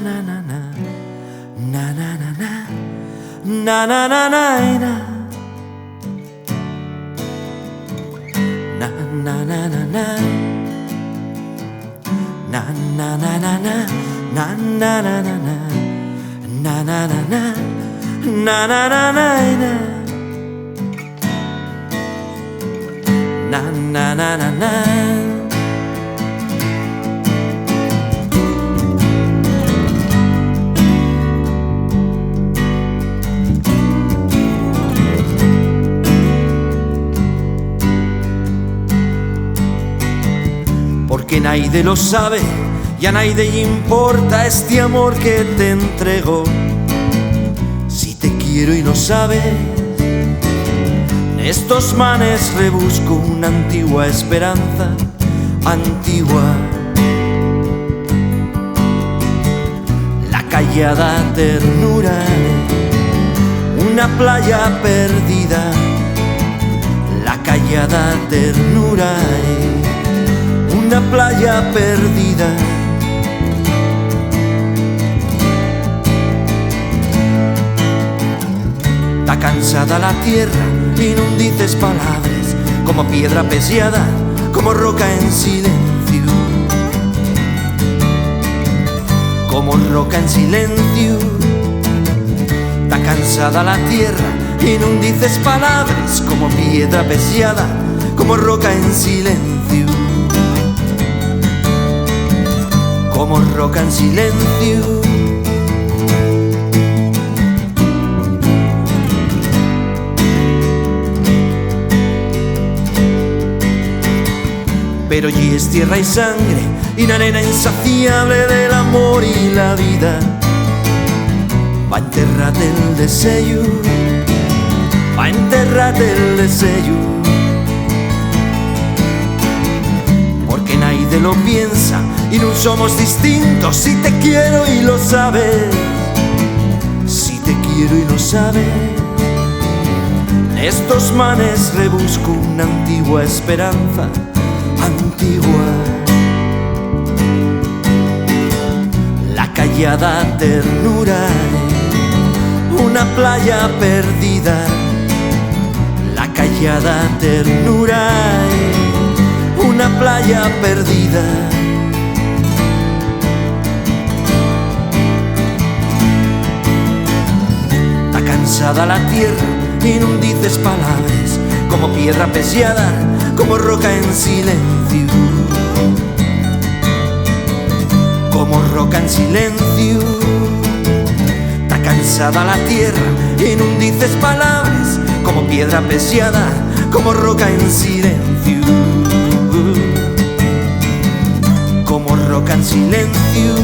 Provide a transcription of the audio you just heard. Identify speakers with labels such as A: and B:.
A: na na na na, na na na na na, na na na na na, na na na na na, na na na na na, na na na na, na na na na na, na na na na na. Porque nadie lo sabe y a nadie le importa este amor que te entrego. Si te quiero y lo sabes, en estos manes rebusco una antigua esperanza, antigua. La callada ternura, una playa perdida. La callada ternura, una playa perdida. Está cansada la tierra y no dices palabras, como piedra pesiada, como roca en silencio, como roca en silencio. Está cansada la tierra y no dices palabras, como piedra pesiada, como roca en silencio, como roca en silencio. Pero allí es tierra y sangre y una arena insaciable del amor y la vida. Va a enterrarte el deseo, va a enterrarte el deseo. Porque nadie lo piensa y no somos distintos. Si te quiero y lo sabes, si te quiero y lo sabes, en estos manes rebusco una antigua esperanza, antigua. La callada ternura, una playa perdida. La callada ternura, una playa perdida. Está cansada la tierra y no dices palabras, como piedra pesiada, como roca en silencio, como roca en silencio. Está cansada la tierra y no dices palabras, como piedra pesiada, como roca en silencio, como roca en silencio.